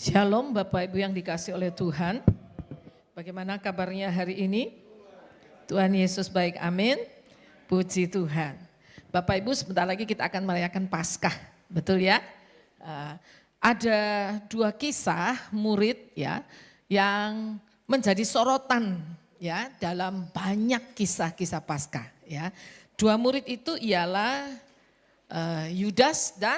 Shalom Bapak Ibu yang dikasih oleh Tuhan. Bagaimana kabarnya hari ini? Tuhan Yesus baik, amin. Puji Tuhan. Bapak Ibu, sebentar lagi kita akan merayakan Paskah, betul ya? Ada dua kisah murid ya yang menjadi sorotan ya dalam banyak kisah-kisah Paskah ya. Dua murid itu ialah Yudas dan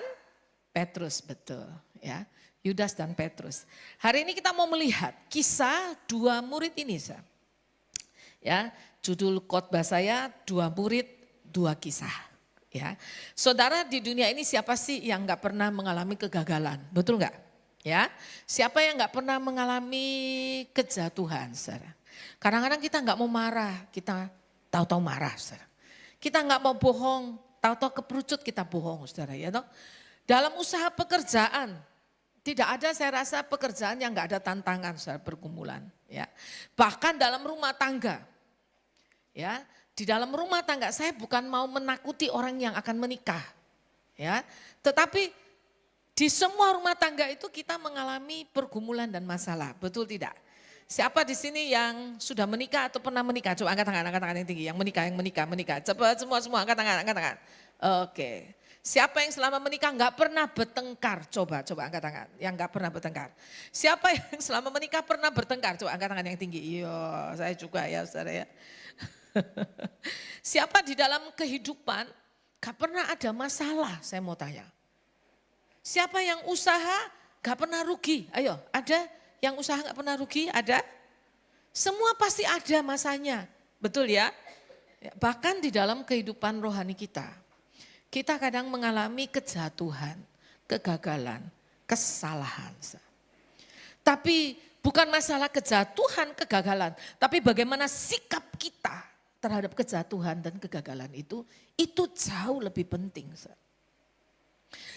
Petrus, betul ya. Yudas dan Petrus. Hari ini kita mau melihat kisah dua murid ini. Ya, judul khotbah saya dua murid, dua kisah. Ya, saudara, di dunia ini siapa sih yang nggak pernah mengalami kegagalan? Betul nggak? Ya, siapa yang nggak pernah mengalami kejatuhan, saudara? Kadang-kadang kita nggak mau marah, kita tahu-tahu marah, saudara. Kita nggak mau bohong, tahu-tahu keperucut kita bohong, saudara. Ya, toh? Dalam usaha pekerjaan. Tidak ada, saya rasa, pekerjaan yang nggak ada tantangan saat pergumulan. Ya. Bahkan dalam rumah tangga, ya, di dalam rumah tangga saya bukan mau menakuti orang yang akan menikah, ya, tetapi di semua rumah tangga itu kita mengalami pergumulan dan masalah, betul tidak? Siapa di sini yang sudah menikah atau pernah menikah? Coba angkat tangan yang tinggi, yang menikah. Coba semua angkat tangan. Oke. Siapa yang selama menikah nggak pernah bertengkar? Coba angkat tangan. Yang nggak pernah bertengkar. Siapa yang selama menikah pernah bertengkar? Coba angkat tangan yang tinggi. Iya, saya juga ya saudara ya. Siapa di dalam kehidupan nggak pernah ada masalah? Saya mau tanya. Siapa yang usaha nggak pernah rugi? Ayo, ada yang usaha nggak pernah rugi? Ada? Semua pasti ada masanya, betul ya? Bahkan di dalam kehidupan rohani kita. Kita kadang mengalami kejatuhan, kegagalan, kesalahan. Tapi bukan masalah kejatuhan, kegagalan. Tapi bagaimana sikap kita terhadap kejatuhan dan kegagalan itu jauh lebih penting.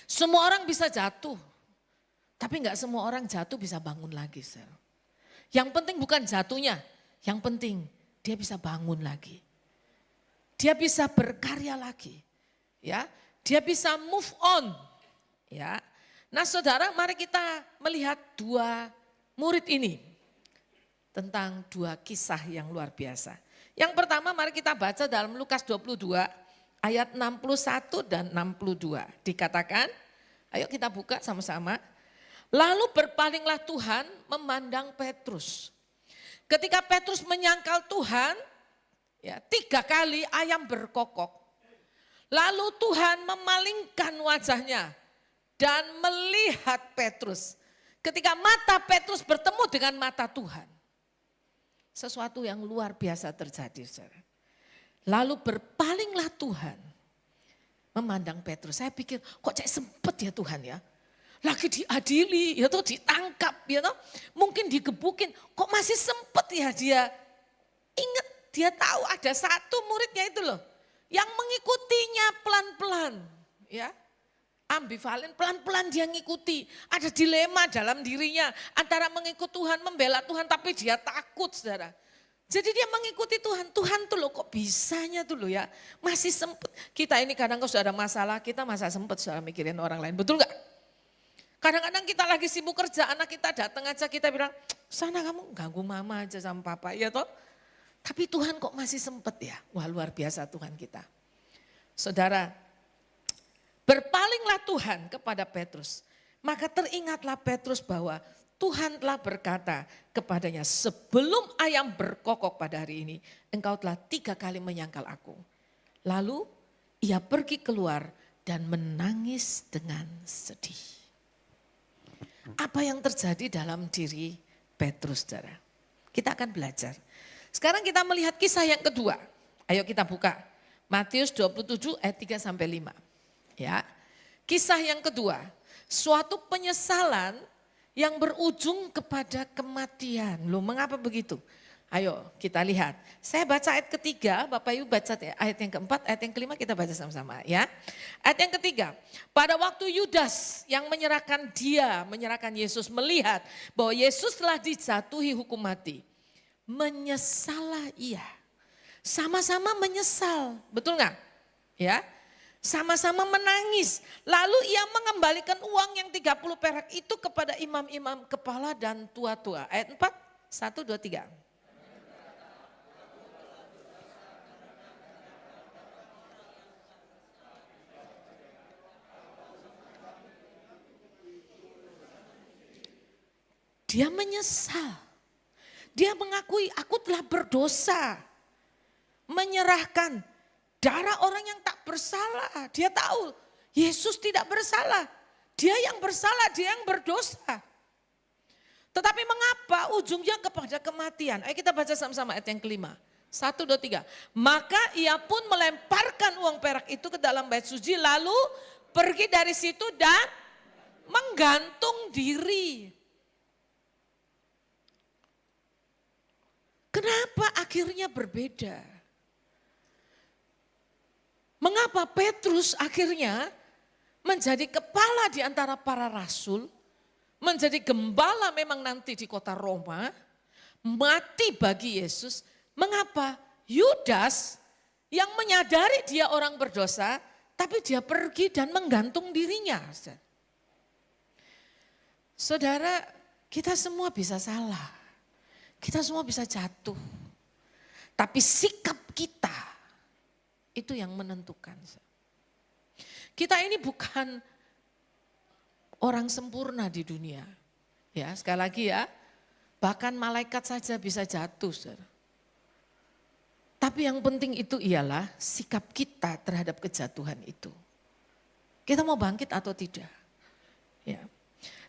Semua orang bisa jatuh, tapi enggak semua orang jatuh bisa bangun lagi. Yang penting bukan jatuhnya, yang penting dia bisa bangun lagi. Dia bisa berkarya lagi. Ya, dia bisa move on. Ya. Nah, saudara, mari kita melihat dua murid ini tentang dua kisah yang luar biasa. Yang pertama, mari kita baca dalam Lukas 22 ayat 61 dan 62. Dikatakan, ayo kita buka sama-sama. Lalu berpalinglah Tuhan memandang Petrus. Ketika Petrus menyangkal Tuhan, ya, 3 kali ayam berkokok. Lalu Tuhan memalingkan wajahnya dan melihat Petrus. Ketika mata Petrus bertemu dengan mata Tuhan. Sesuatu yang luar biasa terjadi, saudara. Lalu berpalinglah Tuhan memandang Petrus. Saya pikir kok cek sempet ya Tuhan ya. Lagi diadili, ya toh, ditangkap, ya toh, mungkin digebukin. Kok masih sempet ya dia. Ingat, dia tahu ada satu muridnya itu loh. Yang mengikutinya pelan-pelan, ya, ambivalen, pelan-pelan dia ngikuti. Ada dilema dalam dirinya antara mengikut Tuhan, membela Tuhan, tapi dia takut, saudara. Jadi dia mengikuti Tuhan. Tuhan tuh loh kok bisanya tuh loh ya, masih sempet. Kita ini kadang kalau sudah ada masalah, kita masa sempet saudara mikirin orang lain, betul gak? Kadang-kadang kita lagi sibuk kerja, anak kita datang aja kita bilang, sana kamu ganggu mama aja sama papa, ya toh. Tapi Tuhan kok masih sempet ya? Wah, luar biasa Tuhan kita. Saudara, berpalinglah Tuhan kepada Petrus. Maka teringatlah Petrus bahwa Tuhan telah berkata kepadanya, sebelum ayam berkokok pada hari ini, engkau telah 3 kali menyangkal aku. Lalu ia pergi keluar dan menangis dengan sedih. Apa yang terjadi dalam diri Petrus, saudara? Kita akan belajar. Sekarang kita melihat kisah yang kedua. Ayo kita buka. Matius 27 ayat 3 sampai 5. Ya. Kisah yang kedua. Suatu penyesalan yang berujung kepada kematian. Loh, mengapa begitu? Ayo kita lihat. Saya baca ayat ketiga, Bapak Ibu baca ayat yang keempat, ayat yang kelima kita baca sama-sama ya. Ayat yang ketiga. Pada waktu Yudas yang menyerahkan Yesus melihat bahwa Yesus telah dijatuhi hukum mati. Menyesallah ia. Sama-sama menyesal, betul nggak? Ya, Sama-sama menangis. Lalu ia mengembalikan uang yang 30 perak itu kepada imam-imam kepala dan tua-tua. Ayat 4, 1, 2, 3. Dia menyesal. Dia mengakui, aku telah berdosa. Menyerahkan darah orang yang tak bersalah. Dia tahu Yesus tidak bersalah. Dia yang bersalah, dia yang berdosa. Tetapi mengapa ujungnya kepada kematian? Ayo kita baca sama-sama ayat yang kelima. 1, 2, 3. Maka ia pun melemparkan uang perak itu ke dalam bait suci, lalu pergi dari situ dan menggantung diri. Kenapa akhirnya berbeda? Mengapa Petrus akhirnya menjadi kepala di antara para rasul, menjadi gembala memang nanti di kota Roma, mati bagi Yesus. Mengapa Yudas yang menyadari dia orang berdosa, tapi dia pergi dan menggantung dirinya. Saudara, kita semua bisa salah. Kita semua bisa jatuh. Tapi sikap kita itu yang menentukan. Kita ini bukan orang sempurna di dunia. Ya, sekali lagi ya. Bahkan malaikat saja bisa jatuh. Saudara. Tapi yang penting itu ialah sikap kita terhadap kejatuhan itu. Kita mau bangkit atau tidak? Ya.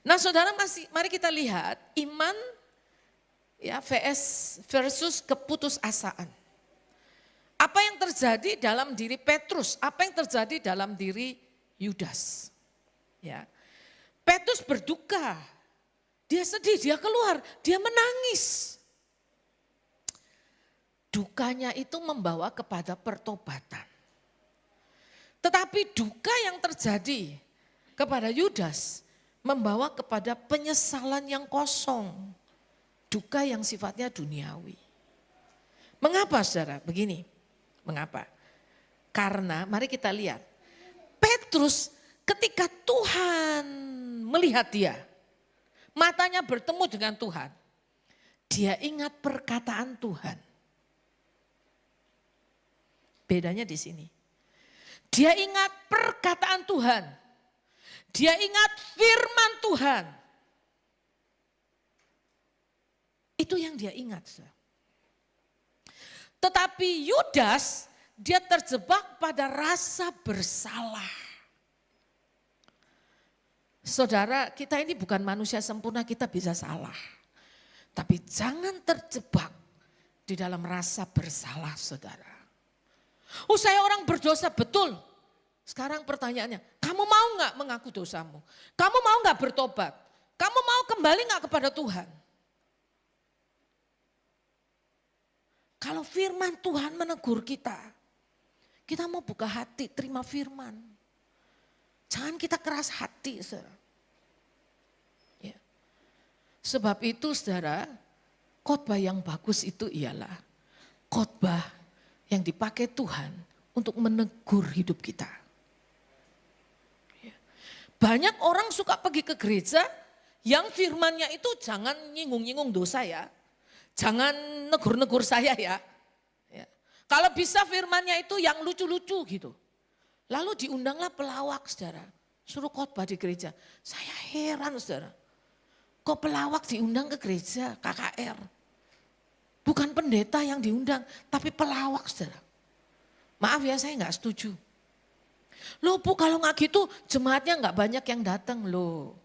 Nah, saudara, mari kita lihat iman ya versus keputusasaan. Apa yang terjadi dalam diri Petrus? Apa yang terjadi dalam diri Yudas? Ya. Petrus berduka. Dia sedih, dia keluar, dia menangis. Dukanya itu membawa kepada pertobatan. Tetapi duka yang terjadi kepada Yudas membawa kepada penyesalan yang kosong. Duka yang sifatnya duniawi. Mengapa saudara? Begini, mengapa? Karena mari kita lihat, Petrus ketika Tuhan melihat dia, matanya bertemu dengan Tuhan, dia ingat perkataan Tuhan. Bedanya di sini. Dia ingat perkataan Tuhan. Dia ingat firman Tuhan. Itu yang dia ingat. Tetapi Yudas, dia terjebak pada rasa bersalah. Saudara, kita ini bukan manusia sempurna, kita bisa salah. Tapi jangan terjebak di dalam rasa bersalah, saudara. Oh, saya orang berdosa, betul. Sekarang pertanyaannya, kamu mau gak mengaku dosamu? Kamu mau gak bertobat? Kamu mau kembali gak kepada Tuhan? Kalau firman Tuhan menegur kita mau buka hati, terima firman. Jangan kita keras hati, saudara. Ya. Sebab itu, saudara, khotbah yang bagus itu ialah khotbah yang dipakai Tuhan untuk menegur hidup kita. Ya. Banyak orang suka pergi ke gereja yang firmannya itu jangan nyinggung-nyinggung dosa ya. Jangan negur-negur saya ya. Ya. Kalau bisa firmannya itu yang lucu-lucu gitu. Lalu diundanglah pelawak saudara. Suruh khotbah di gereja. Saya heran saudara. Kok pelawak diundang ke gereja KKR. Bukan pendeta yang diundang. Tapi pelawak saudara. Maaf ya saya gak setuju. Loh Bu kalau gak gitu jemaatnya gak banyak yang datang loh.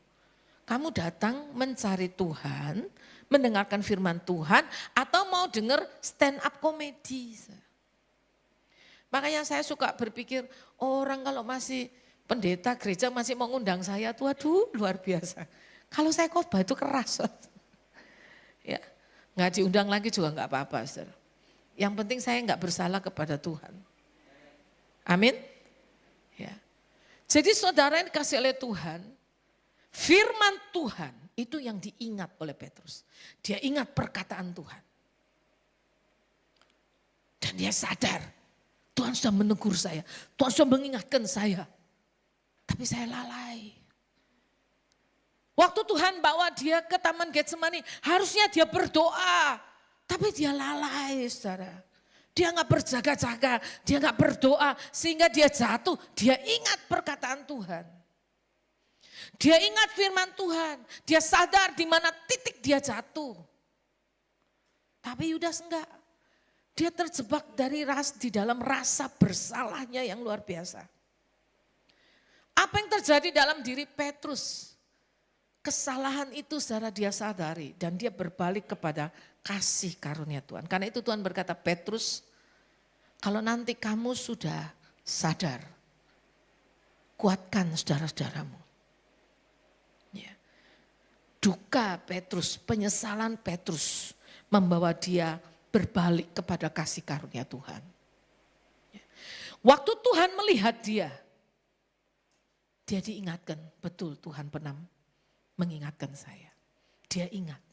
Kamu datang mencari Tuhan, mendengarkan firman Tuhan, atau mau dengar stand up komedi. Makanya saya suka berpikir, orang kalau masih pendeta gereja masih mau ngundang saya, tuh aduh luar biasa. Kalau saya khotbah itu keras. Ya, nggak diundang lagi juga nggak apa-apa. Saudara. Yang penting saya nggak bersalah kepada Tuhan. Amin. Ya. Jadi saudara yang dikasih oleh Tuhan, firman Tuhan itu yang diingat oleh Petrus. Dia ingat perkataan Tuhan. Dan dia sadar Tuhan sudah menegur saya, Tuhan sudah mengingatkan saya. Tapi saya lalai. Waktu Tuhan bawa dia ke Taman Getsemani, harusnya dia berdoa. Tapi dia lalai, saudara. Dia nggak berjaga-jaga, dia nggak berdoa. Sehingga dia jatuh, dia ingat perkataan Tuhan. Dia ingat firman Tuhan. Dia sadar di mana titik dia jatuh. Tapi Yudas enggak. Dia terjebak di dalam rasa bersalahnya yang luar biasa. Apa yang terjadi dalam diri Petrus? Kesalahan itu saudara dia sadari dan dia berbalik kepada kasih karunia Tuhan. Karena itu Tuhan berkata, Petrus, kalau nanti kamu sudah sadar, kuatkan saudara-saudaramu. Ya. Duka Petrus, penyesalan Petrus membawa dia berbalik kepada kasih karunia Tuhan. Ya. Waktu Tuhan melihat dia diingatkan, betul Tuhan pernah mengingatkan saya. Dia ingat.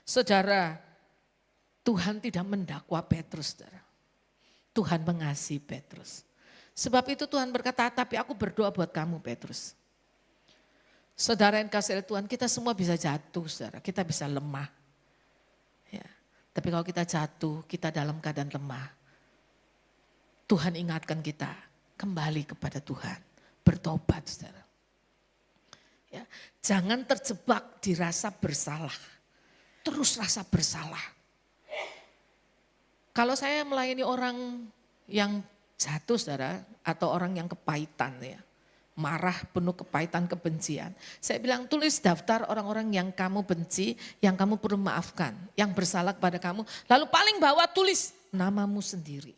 Saudara, Tuhan tidak mendakwa Petrus, saudara. Tuhan mengasihi Petrus. Sebab itu Tuhan berkata, tapi aku berdoa buat kamu Petrus. Saudara yang kasih oleh Tuhan, kita semua bisa jatuh, saudara. Kita bisa lemah. Ya. Tapi kalau kita jatuh, kita dalam keadaan lemah. Tuhan ingatkan kita, kembali kepada Tuhan. Bertobat, saudara. Ya, jangan terjebak di rasa bersalah. Terus rasa bersalah. Kalau saya melayani orang yang jatuh saudara, atau orang yang kepahitan ya, marah penuh kepahitan kebencian. Saya bilang tulis daftar orang-orang yang kamu benci, yang kamu perlu maafkan, yang bersalah kepada kamu. Lalu paling bawah tulis namamu sendiri.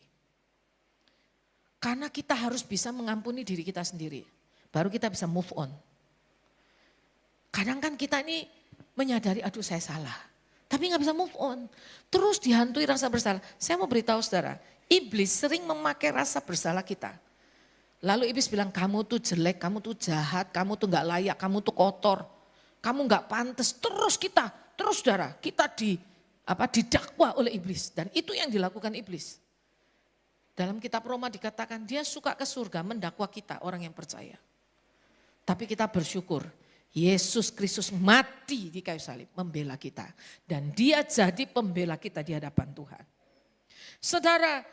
Karena kita harus bisa mengampuni diri kita sendiri. Baru kita bisa move on. Kadang kan kita ini menyadari, aduh saya salah. Tapi gak bisa move on. Terus dihantui rasa bersalah. Saya mau beritahu saudara, iblis sering memakai rasa bersalah kita. Lalu iblis bilang, kamu tuh jelek, kamu tuh jahat, kamu tuh gak layak, kamu tuh kotor. Kamu gak pantas. Terus saudara, kita didakwa oleh iblis. Dan itu yang dilakukan iblis. Dalam kitab Roma dikatakan, dia suka ke surga mendakwa kita, orang yang percaya. Tapi kita bersyukur. Yesus Kristus mati di kayu salib membela kita. Dan dia jadi pembela kita di hadapan Tuhan. Saudara,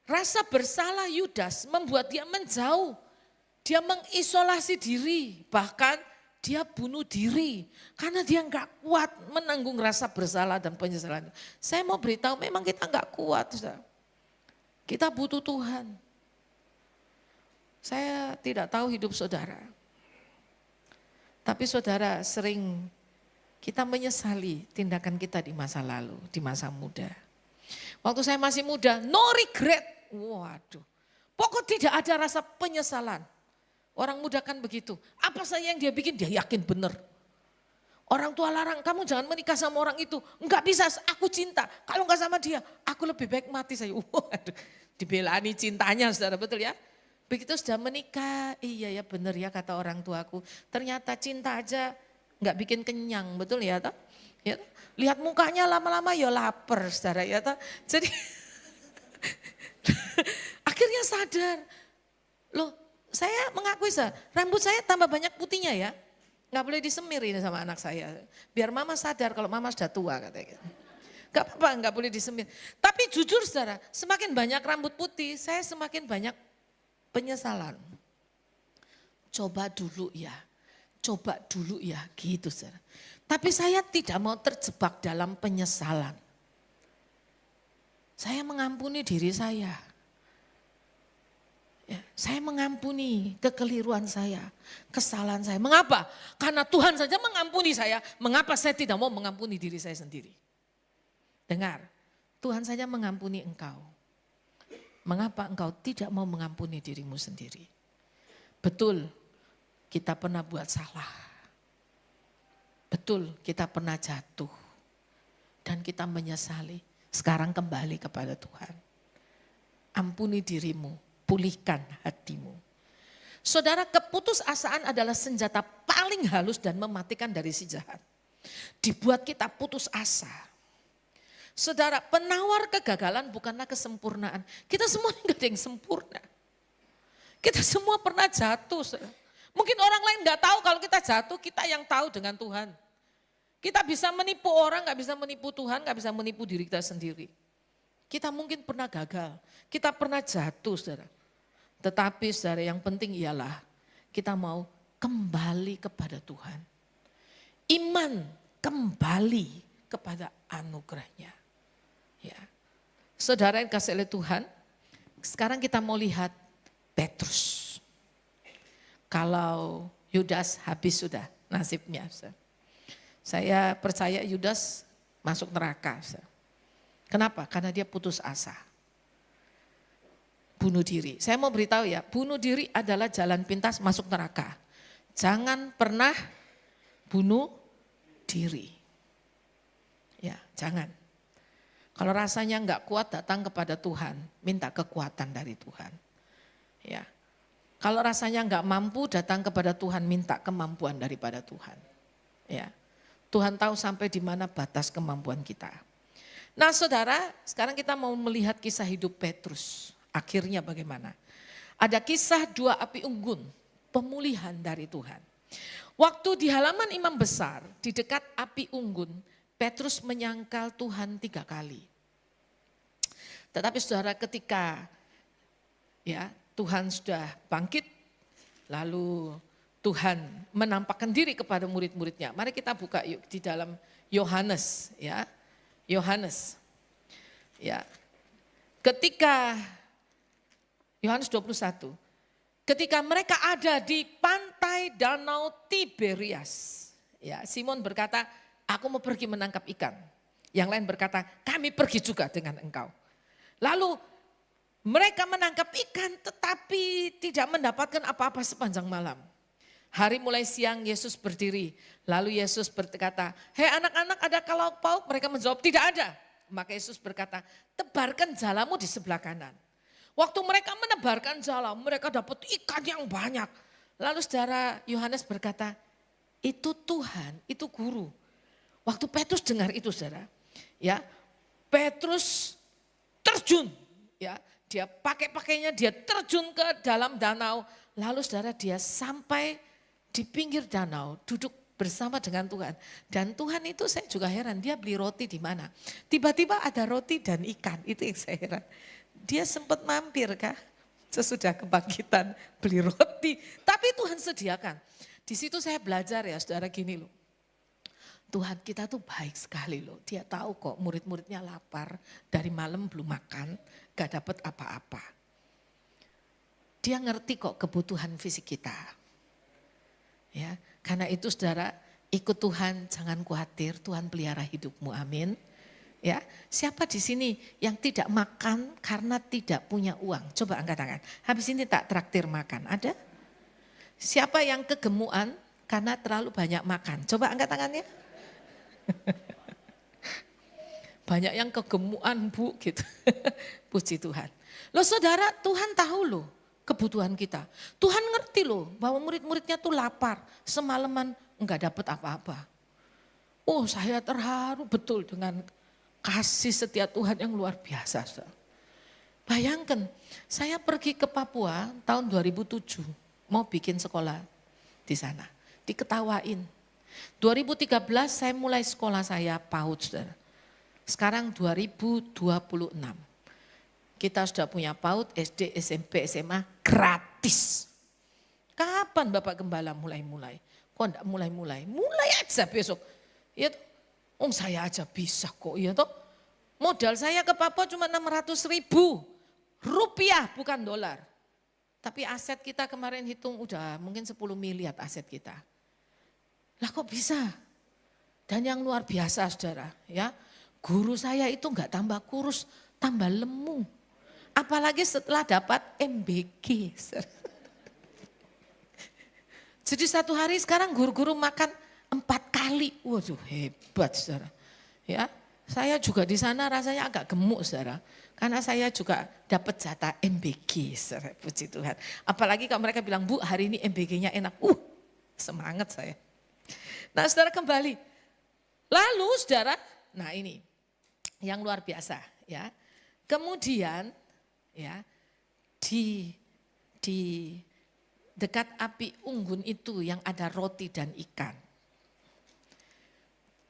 rasa bersalah Yudas membuat dia menjauh. Dia mengisolasi diri, bahkan dia bunuh diri. Karena dia enggak kuat menanggung rasa bersalah dan penyesalan. Saya mau beritahu memang kita enggak kuat. Saudara. Kita butuh Tuhan. Saya tidak tahu hidup saudara. Tapi saudara sering kita menyesali tindakan kita di masa lalu, di masa muda. Waktu saya masih muda, no regret. Waduh, pokok tidak ada rasa penyesalan. Orang muda kan begitu. Apa saja yang dia bikin, dia yakin benar. Orang tua larang, kamu jangan menikah sama orang itu. Enggak bisa, aku cinta. Kalau enggak sama dia, aku lebih baik mati saya. Waduh, dibelani cintanya saudara, betul ya? Begitu sudah menikah, iya ya benar ya kata orang tuaku. Ternyata cinta aja enggak bikin kenyang, betul ya toh? Ya, lihat mukanya lama-lama ya lapar saudara ya toh. Jadi akhirnya sadar, loh saya mengakui rambut saya tambah banyak putihnya ya. Enggak boleh disemir ini sama anak saya. Biar mama sadar kalau mama sudah tua katanya. Enggak apa-apa, enggak boleh disemir. Tapi jujur saudara, semakin banyak rambut putih, saya semakin banyak penyesalan. Coba dulu ya gitu saudara. Tapi saya tidak mau terjebak dalam penyesalan. Saya mengampuni diri saya. Ya, saya mengampuni kekeliruan saya, kesalahan saya. Mengapa? Karena Tuhan saja mengampuni saya. Mengapa saya tidak mau mengampuni diri saya sendiri? Dengar, Tuhan saja mengampuni engkau. Mengapa engkau tidak mau mengampuni dirimu sendiri? Betul, kita pernah buat salah. Betul, kita pernah jatuh. Dan kita menyesali. Sekarang kembali kepada Tuhan. Ampuni dirimu, pulihkan hatimu. Saudara, keputusasaan adalah senjata paling halus dan mematikan dari si jahat. Dibuat kita putus asa. Saudara, penawar kegagalan bukanlah kesempurnaan. Kita semua nggak ada yang sempurna. Kita semua pernah jatuh. Saudara. Mungkin orang lain nggak tahu kalau kita jatuh, kita yang tahu dengan Tuhan. Kita bisa menipu orang, nggak bisa menipu Tuhan, nggak bisa menipu diri kita sendiri. Kita mungkin pernah gagal, kita pernah jatuh, saudara. Tetapi saudara, yang penting ialah kita mau kembali kepada Tuhan. Iman kembali kepada anugerahnya. Ya. Saudara yang kasih oleh Tuhan, sekarang kita mau lihat Petrus. Kalau Yudas habis sudah nasibnya. Saya percaya Yudas masuk neraka. Kenapa? Karena dia putus asa. Bunuh diri. Saya mau beritahu ya, bunuh diri adalah jalan pintas masuk neraka. Jangan pernah bunuh diri. Ya, jangan. Kalau rasanya enggak kuat datang kepada Tuhan, minta kekuatan dari Tuhan. Ya. Kalau rasanya enggak mampu datang kepada Tuhan, minta kemampuan daripada Tuhan. Ya. Tuhan tahu sampai di mana batas kemampuan kita. Nah, saudara, sekarang kita mau melihat kisah hidup Petrus. Akhirnya bagaimana? Ada kisah 2 api unggun, pemulihan dari Tuhan. Waktu di halaman imam besar, di dekat api unggun, Petrus menyangkal Tuhan 3 kali. Tetapi saudara, ketika ya Tuhan sudah bangkit, lalu Tuhan menampakkan diri kepada murid-muridnya. Mari kita buka yuk di dalam Yohanes, ya. Yohanes. Ya. Ketika Yohanes 21. Ketika mereka ada di pantai Danau Tiberias, ya, Simon berkata, "Aku mau pergi menangkap ikan." Yang lain berkata, "Kami pergi juga dengan engkau." Lalu mereka menangkap ikan tetapi tidak mendapatkan apa-apa sepanjang malam. Hari mulai siang Yesus berdiri. Lalu Yesus berkata, "Hei anak-anak, ada lauk pauk?" Mereka menjawab, "Tidak ada." Maka Yesus berkata, "Tebarkan jalamu di sebelah kanan." Waktu mereka menebarkan jala, mereka dapat ikan yang banyak. Lalu saudara Yohanes berkata, "Itu Tuhan, itu guru." Waktu Petrus dengar itu saudara, ya, Petrus terjun, ya. Dia pakai pakainya, dia terjun ke dalam danau. Lalu saudara dia sampai di pinggir danau, duduk bersama dengan Tuhan. Dan Tuhan itu saya juga heran, dia beli roti di mana. Tiba-tiba ada roti dan ikan, itu yang saya heran. Dia sempat mampir kah sesudah kebangkitan beli roti. Tapi Tuhan sediakan. Di situ saya belajar ya saudara gini loh. Tuhan kita tuh baik sekali loh. Dia tahu kok murid-muridnya lapar, dari malam belum makan, gak dapat apa-apa. Dia ngerti kok kebutuhan fisik kita. Ya, karena itu saudara, ikut Tuhan, jangan khawatir, Tuhan pelihara hidupmu, amin. Ya, siapa di sini yang tidak makan karena tidak punya uang? Coba angkat tangan. Habis ini tak traktir makan, ada? Siapa yang kegemukan karena terlalu banyak makan? Coba angkat tangannya. Banyak yang kegemukan bu gitu. Puji Tuhan. Loh saudara, Tuhan tahu loh kebutuhan kita. Tuhan ngerti loh bahwa murid-muridnya tuh lapar. Semalaman enggak dapat apa-apa. Oh saya terharu betul dengan kasih setia Tuhan yang luar biasa. Saudara. Bayangkan saya pergi ke Papua tahun 2007. Mau bikin sekolah di sana. Diketawain. 2013 saya mulai sekolah saya PAUD, saudara. Sekarang 2026. Kita sudah punya PAUD, SD, SMP, SMA gratis. Kapan Bapak Gembala mulai-mulai? Kok enggak mulai-mulai? Mulai aja besok. Ya, saya aja bisa kok, ya toh. Modal saya ke Papua cuma 600.000 rupiah, bukan dolar. Tapi aset kita kemarin hitung udah mungkin 10 miliar aset kita. Lah kok bisa? Dan yang luar biasa saudara, ya guru saya itu enggak tambah kurus, tambah lemu. Apalagi setelah dapat MBG. Jadi satu hari sekarang guru-guru makan 4 kali. Waduh hebat saudara. Ya, saya juga di sana rasanya agak gemuk saudara. Karena saya juga dapat jatah MBG saudara. Puji Tuhan. Apalagi kalau mereka bilang, "Bu hari ini MBG-nya enak." Semangat saya. Nah saudara kembali. Lalu saudara, nah ini yang luar biasa ya. Kemudian ya di dekat api unggun itu yang ada roti dan ikan.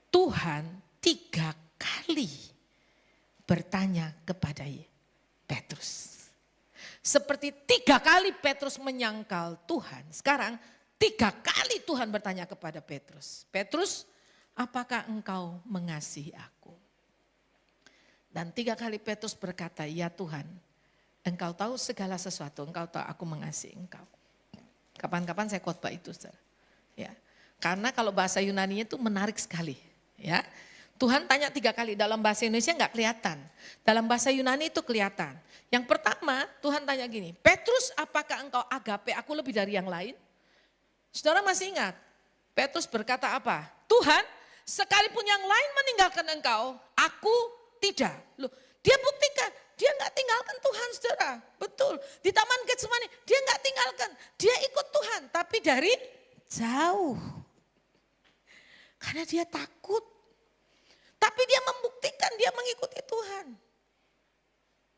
Tuhan 3 kali bertanya kepada Petrus. Seperti 3 kali Petrus menyangkal Tuhan. Sekarang 3 kali Tuhan bertanya kepada Petrus. Petrus, apakah engkau mengasihi aku? Dan 3 kali Petrus berkata, ya Tuhan, engkau tahu segala sesuatu, engkau tahu aku mengasihi engkau. Kapan-kapan saya khotbah itu, saudara. Ya, karena kalau bahasa Yunani itu menarik sekali. Ya, Tuhan tanya 3 kali, dalam bahasa Indonesia enggak kelihatan. Dalam bahasa Yunani itu kelihatan. Yang pertama Tuhan tanya gini, Petrus apakah engkau agape aku lebih dari yang lain? Saudara masih ingat? Petrus berkata apa? Tuhan, sekalipun yang lain meninggalkan engkau, aku tidak. Loh, dia buktikan, dia enggak tinggalkan Tuhan, saudara. Betul, di Taman Getsemani dia enggak tinggalkan, dia ikut Tuhan. Tapi dari jauh. Karena dia takut. Tapi dia membuktikan dia mengikuti Tuhan.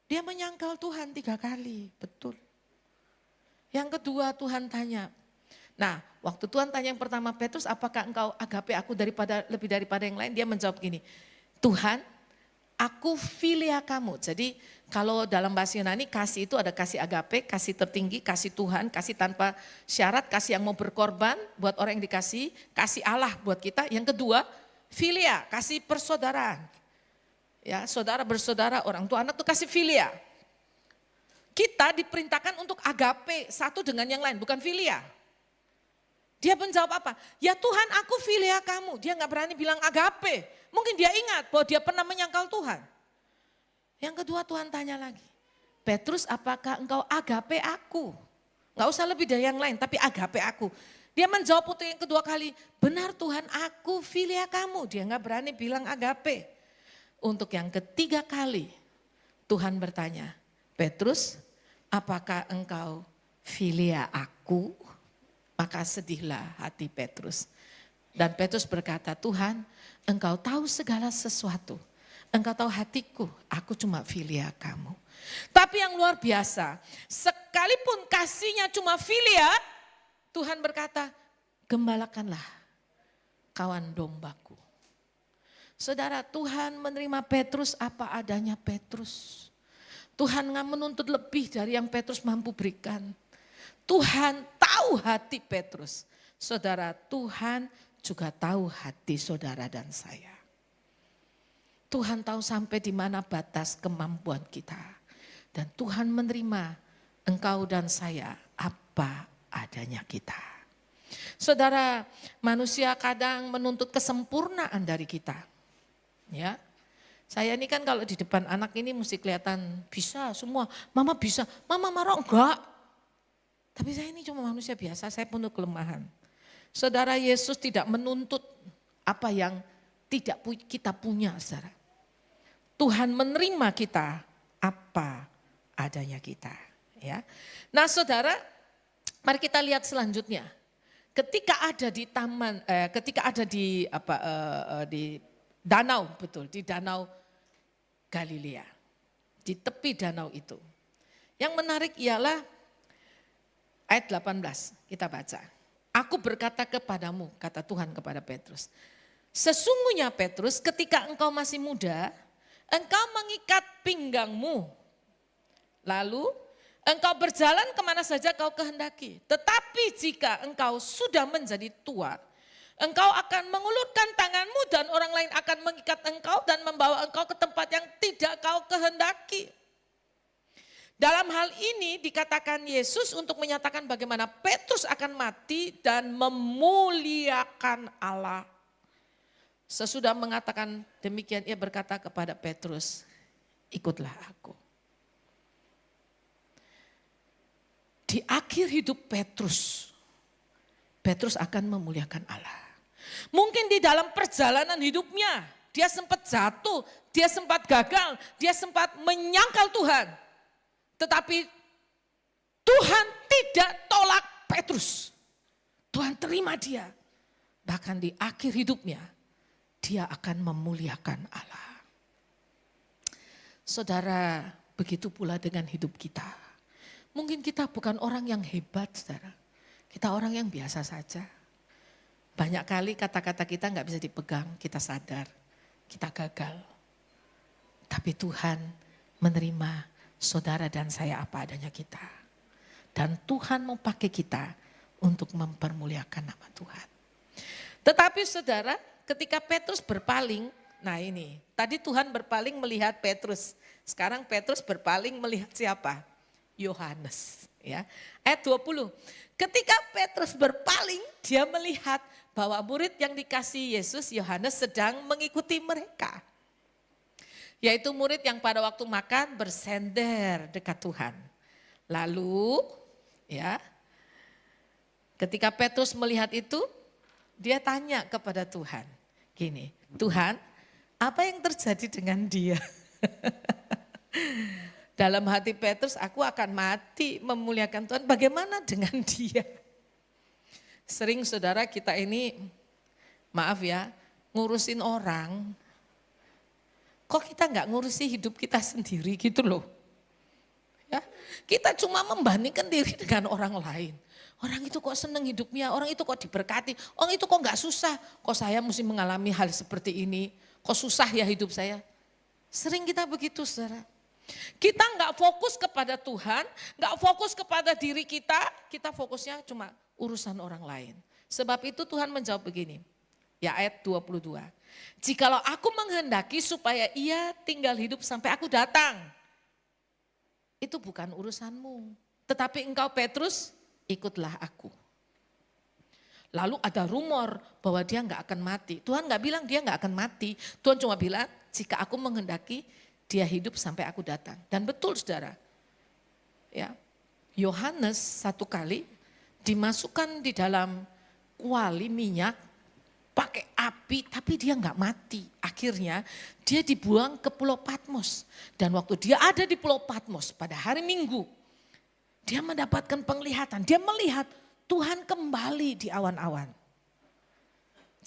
Dia menyangkal Tuhan 3 kali, betul. Yang kedua Tuhan tanya. Nah, waktu Tuhan tanya yang pertama, Petrus apakah engkau agape aku lebih daripada yang lain? Dia menjawab gini, Tuhan aku filia kamu. Jadi kalau dalam bahasa Yunani kasih itu ada kasih agape, kasih tertinggi, kasih Tuhan, kasih tanpa syarat, kasih yang mau berkorban buat orang yang dikasih, kasih Allah buat kita. Yang kedua filia, kasih persaudaraan. Ya, saudara bersaudara, orang tua anak itu kasih filia. Kita diperintahkan untuk agape satu dengan yang lain, bukan filia. Dia menjawab apa? Ya Tuhan aku filia kamu. Dia gak berani bilang agape. Mungkin dia ingat bahwa dia pernah menyangkal Tuhan. Yang kedua Tuhan tanya lagi. Petrus apakah engkau agape aku? Gak usah lebih dari yang lain tapi agape aku. Dia menjawab untuk yang kedua kali. Benar Tuhan aku filia kamu. Dia gak berani bilang agape. Untuk yang ketiga kali Tuhan bertanya. Petrus apakah engkau filia aku? Maka sedihlah hati Petrus. Dan Petrus berkata, Tuhan engkau tahu segala sesuatu. Engkau tahu hatiku, aku cuma filia kamu. Tapi yang luar biasa, sekalipun kasihnya cuma filia, Tuhan berkata, gembalakanlah kawan dombaku. Saudara, Tuhan menerima Petrus apa adanya Petrus. Tuhan nggak menuntut lebih dari yang Petrus mampu berikan. Tuhan tahu hati Petrus. Saudara, Tuhan juga tahu hati saudara dan saya. Tuhan tahu sampai di mana batas kemampuan kita. Dan Tuhan menerima engkau dan saya apa adanya kita. Saudara, manusia kadang menuntut kesempurnaan dari kita. Ya, saya ini kan kalau di depan anak ini mesti kelihatan bisa semua. Mama bisa, mama marah enggak. Tapi saya ini cuma manusia biasa, saya penuh kelemahan. Saudara, Yesus tidak menuntut apa yang tidak kita punya, saudara. Tuhan menerima kita apa adanya kita. Ya. Nah saudara, mari kita lihat selanjutnya. Ketika ada di taman, ketika ada di danau, betul, di danau Galilea. Di tepi danau itu. Yang menarik ialah ayat 18, kita baca. Aku berkata kepadamu, kata Tuhan kepada Petrus. Sesungguhnya Petrus ketika engkau masih muda, engkau mengikat pinggangmu. Lalu engkau berjalan kemana saja kau kehendaki. Tetapi jika engkau sudah menjadi tua, engkau akan mengulurkan tanganmu dan orang lain akan mengikat engkau dan membawa engkau ke tempat yang tidak kau kehendaki. Dalam hal ini dikatakan Yesus untuk menyatakan bagaimana Petrus akan mati dan memuliakan Allah. Sesudah mengatakan demikian ia berkata kepada Petrus, ikutlah aku. Di akhir hidup Petrus, Petrus akan memuliakan Allah. Mungkin di dalam perjalanan hidupnya dia sempat jatuh, dia sempat gagal, dia sempat menyangkal Tuhan. Tetapi Tuhan tidak tolak Petrus. Tuhan terima dia. Bahkan di akhir hidupnya dia akan memuliakan Allah. Saudara, begitu pula dengan hidup kita. Mungkin kita bukan orang yang hebat, saudara. Kita orang yang biasa saja. Banyak kali kata-kata kita nggak bisa dipegang, kita sadar, kita gagal. Tapi Tuhan menerima saudara dan saya apa adanya kita. Dan Tuhan mau pakai kita untuk mempermuliakan nama Tuhan. Tetapi saudara, ketika Petrus berpaling, nah ini, tadi Tuhan berpaling melihat Petrus. Sekarang Petrus berpaling melihat siapa? Yohanes. Ya. Ayat 20, ketika Petrus berpaling, dia melihat bahwa murid yang dikasihi Yesus, Yohanes, sedang mengikuti mereka. Yaitu murid yang pada waktu makan bersender dekat Tuhan. Lalu, ya, ketika Petrus melihat itu, dia tanya kepada Tuhan, gini, Tuhan, apa yang terjadi dengan dia? Dalam hati Petrus, aku akan mati memuliakan Tuhan, bagaimana dengan dia? Sering saudara kita ini, maaf ya, ngurusin orang, kok kita nggak ngurusi hidup kita sendiri gitu loh. Ya, kita cuma membandingkan diri dengan orang lain. Orang itu kok seneng hidupnya, orang itu kok diberkati, orang itu kok nggak susah. Kok saya mesti mengalami hal seperti ini, kok susah ya hidup saya. Sering kita begitu saudara. Kita nggak fokus kepada Tuhan, nggak fokus kepada diri kita fokusnya cuma urusan orang lain. Sebab itu Tuhan menjawab begini, ya ayat 22. Jikalau aku menghendaki supaya ia tinggal hidup sampai aku datang, itu bukan urusanmu. Tetapi engkau Petrus, ikutlah aku. Lalu ada rumor bahwa dia nggak akan mati. Tuhan nggak bilang dia nggak akan mati. Tuhan cuma bilang jika aku menghendaki dia hidup sampai aku datang. Dan betul saudara, ya, Yohanes satu kali dimasukkan di dalam kuali minyak pakai api, tapi dia nggak mati. Akhirnya dia dibuang ke Pulau Patmos. Dan waktu dia ada di Pulau Patmos pada hari Minggu, dia mendapatkan penglihatan. Dia melihat Tuhan kembali di awan-awan.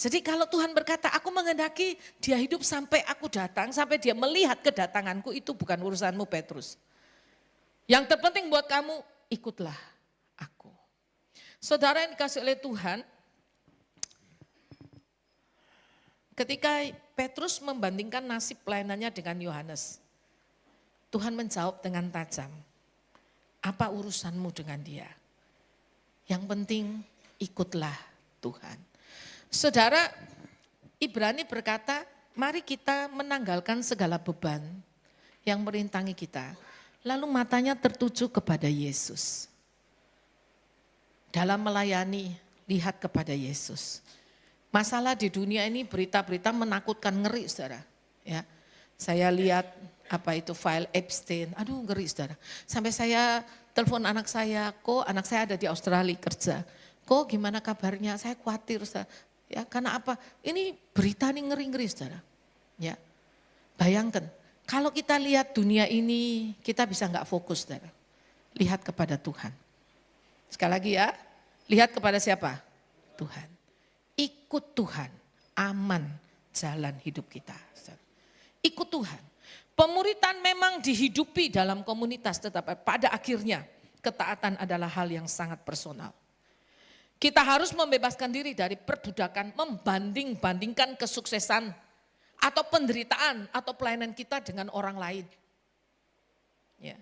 Jadi kalau Tuhan berkata, aku menghendaki dia hidup sampai aku datang, sampai dia melihat kedatanganku, itu bukan urusanmu Petrus. Yang terpenting buat kamu, ikutlah aku. Saudara yang dikasih oleh Tuhan, ketika Petrus membandingkan nasib pelayanannya dengan Yohanes, Tuhan menjawab dengan tajam, apa urusanmu dengan dia? Yang penting ikutlah Tuhan. Saudara, Ibrani berkata, mari kita menanggalkan segala beban yang merintangi kita. Lalu matanya tertuju kepada Yesus. Dalam melayani, lihat kepada Yesus. Masalah di dunia ini berita-berita menakutkan, ngeri saudara. Ya, saya lihat apa itu file Epstein, aduh ngeri saudara. Sampai saya telepon anak saya, kok anak saya ada di Australia kerja. Kok gimana kabarnya, saya khawatir saudara. Ya, karena apa? Ini berita nih ngeri-ngeri saudara. Ya, bayangkan kalau kita lihat dunia ini kita bisa nggak fokus saudara. Lihat kepada Tuhan. Sekali lagi ya, lihat kepada siapa? Tuhan. Ikut Tuhan, aman jalan hidup kita. Saudara. Ikut Tuhan. Pemuritan memang dihidupi dalam komunitas, tetapi pada akhirnya ketaatan adalah hal yang sangat personal. Kita harus membebaskan diri dari perbudakan, membanding-bandingkan kesuksesan atau penderitaan atau pelayanan kita dengan orang lain. Ya.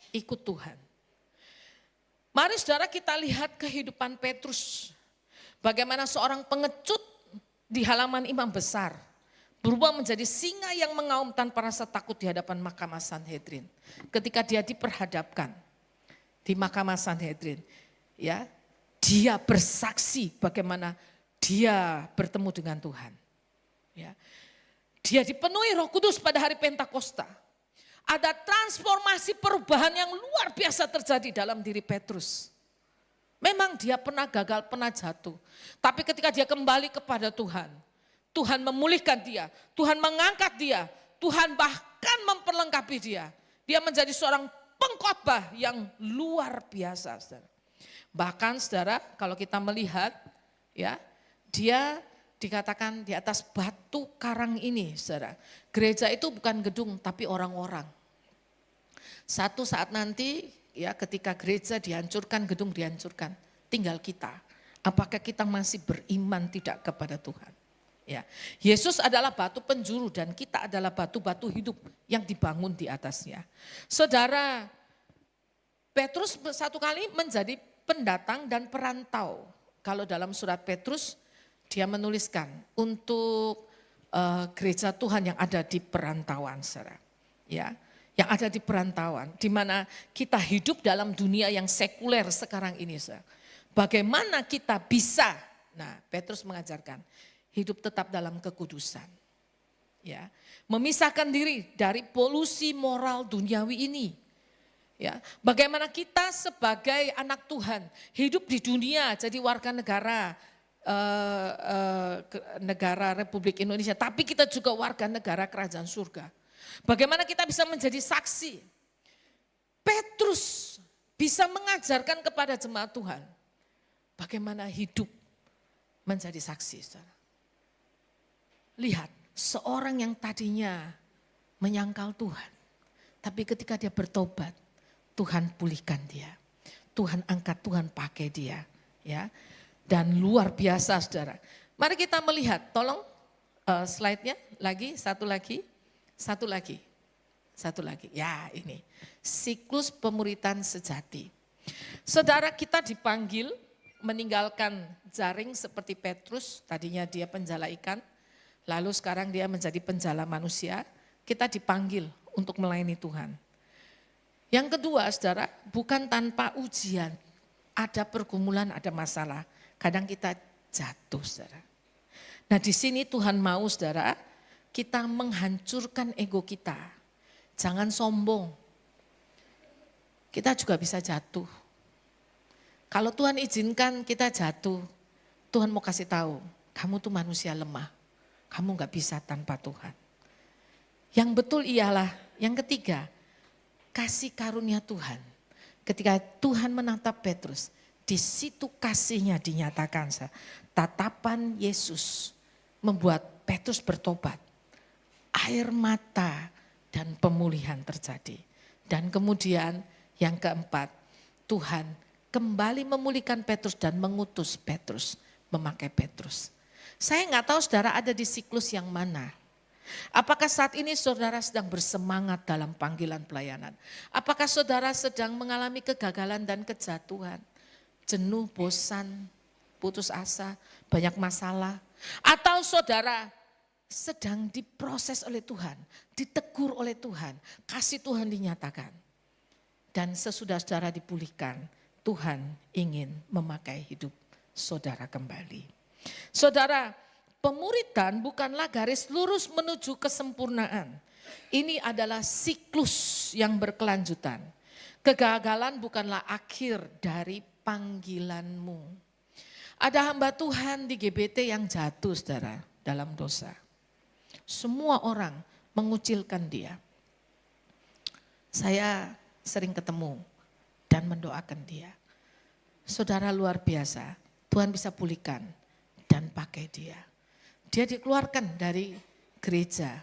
Ikut Tuhan. Mari saudara kita lihat kehidupan Petrus. Bagaimana seorang pengecut di halaman imam besar berubah menjadi singa yang mengaum tanpa rasa takut di hadapan Mahkamah Sanhedrin. Ketika dia diperhadapkan di Mahkamah Sanhedrin, ya, dia bersaksi bagaimana dia bertemu dengan Tuhan. Ya. Dia dipenuhi Roh Kudus pada hari Pentakosta. Ada transformasi perubahan yang luar biasa terjadi dalam diri Petrus. Memang dia pernah gagal, pernah jatuh. Tapi ketika dia kembali kepada Tuhan, Tuhan memulihkan dia, Tuhan mengangkat dia, Tuhan bahkan memperlengkapi dia. Dia menjadi seorang pengkhotbah yang luar biasa, saudara. Bahkan saudara, kalau kita melihat, ya, dia dikatakan di atas batu karang ini, saudara. Gereja itu bukan gedung tapi orang-orang. Satu saat nanti ya ketika gereja dihancurkan, gedung dihancurkan, tinggal kita. Apakah kita masih beriman tidak kepada Tuhan? Ya, Yesus adalah batu penjuru dan kita adalah batu-batu hidup yang dibangun di atasnya. Saudara, Petrus satu kali menjadi pendatang dan perantau. Kalau dalam surat Petrus dia menuliskan untuk gereja Tuhan yang ada di perantauan, saudara. Ya, yang ada di perantauan, di mana kita hidup dalam dunia yang sekuler sekarang ini, saudara. Bagaimana kita bisa, nah Petrus mengajarkan, hidup tetap dalam kekudusan. Ya, memisahkan diri dari polusi moral duniawi ini. Ya, bagaimana kita sebagai anak Tuhan hidup di dunia jadi warga negara negara Republik Indonesia, tapi kita juga warga negara kerajaan surga. Bagaimana kita bisa menjadi saksi? Petrus bisa mengajarkan kepada jemaat Tuhan bagaimana hidup menjadi saksi, saudara. Lihat, seorang yang tadinya menyangkal Tuhan, tapi ketika dia bertobat, Tuhan pulihkan dia. Tuhan angkat, Tuhan pakai dia. Ya, dan luar biasa, saudara. Mari kita melihat, tolong slide-nya lagi, satu lagi. Ya ini, siklus pemuritan sejati. Saudara, kita dipanggil meninggalkan jaring seperti Petrus, tadinya dia penjala ikan. Lalu sekarang dia menjadi penjala manusia, kita dipanggil untuk melayani Tuhan. Yang kedua, saudara, bukan tanpa ujian. Ada pergumulan, ada masalah. Kadang kita jatuh, saudara. Nah di sini Tuhan mau, saudara, kita menghancurkan ego kita. Jangan sombong. Kita juga bisa jatuh. Kalau Tuhan izinkan kita jatuh, Tuhan mau kasih tahu, kamu tuh manusia lemah. Kamu gak bisa tanpa Tuhan. Yang betul ialah yang ketiga, kasih karunia Tuhan. Ketika Tuhan menatap Petrus, di situ kasihnya dinyatakan. Tatapan Yesus membuat Petrus bertobat. Air mata dan pemulihan terjadi. Dan kemudian yang keempat, Tuhan kembali memulihkan Petrus dan mengutus Petrus, memakai Petrus. Saya nggak tahu saudara ada di siklus yang mana. Apakah saat ini saudara sedang bersemangat dalam panggilan pelayanan? Apakah saudara sedang mengalami kegagalan dan kejatuhan? Jenuh, bosan, putus asa, banyak masalah. Atau saudara sedang diproses oleh Tuhan, ditegur oleh Tuhan, kasih Tuhan dinyatakan. Dan sesudah saudara dipulihkan, Tuhan ingin memakai hidup saudara kembali. Saudara, pemuritan bukanlah garis lurus menuju kesempurnaan. Ini adalah siklus yang berkelanjutan. Kegagalan bukanlah akhir dari panggilanmu. Ada hamba Tuhan di GBT yang jatuh, saudara, dalam dosa. Semua orang mengucilkan dia. Saya sering ketemu dan mendoakan dia. Saudara, luar biasa, Tuhan bisa pulihkan dan pakai dia. Dia dikeluarkan dari gereja.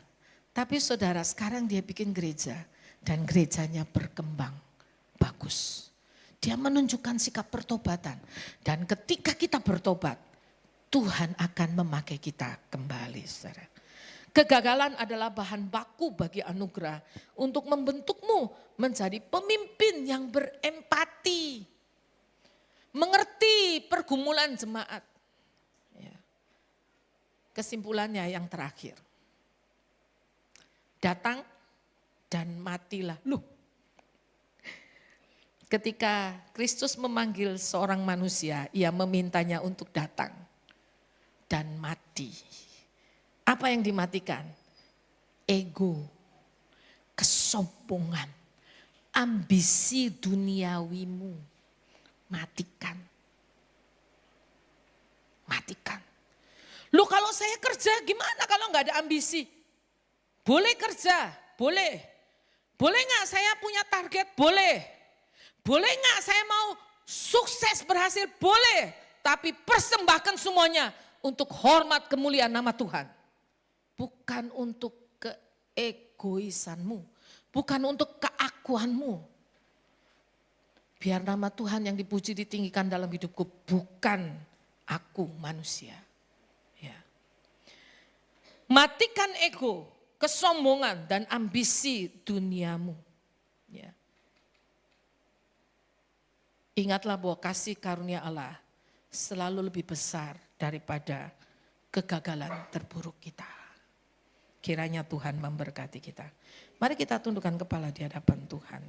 Tapi saudara, sekarang dia bikin gereja dan gerejanya berkembang bagus. Dia menunjukkan sikap pertobatan. Dan ketika kita bertobat, Tuhan akan memakai kita kembali, saudara. Kegagalan adalah bahan baku bagi anugerah untuk membentukmu menjadi pemimpin yang berempati. Mengerti pergumulan jemaat. Kesimpulannya yang terakhir. Datang dan matilah. Loh. Ketika Kristus memanggil seorang manusia, ia memintanya untuk datang dan mati. Apa yang dimatikan? Ego, kesombongan, ambisi duniawimu. Matikan. Matikan. Loh kalau saya kerja gimana kalau nggak ada ambisi? Boleh kerja, boleh. Boleh nggak saya punya target? Boleh. Boleh nggak saya mau sukses berhasil? Boleh. Tapi persembahkan semuanya untuk hormat kemuliaan nama Tuhan. Bukan untuk keegoisanmu, bukan untuk keakuanmu. Biar nama Tuhan yang dipuji ditinggikan dalam hidupku, bukan aku manusia. Ya. Matikan ego, kesombongan dan ambisi duniamu. Ya. Ingatlah bahwa kasih karunia Allah selalu lebih besar daripada kegagalan terburuk kita. Kiranya Tuhan memberkati kita. Mari kita tundukkan kepala di hadapan Tuhan.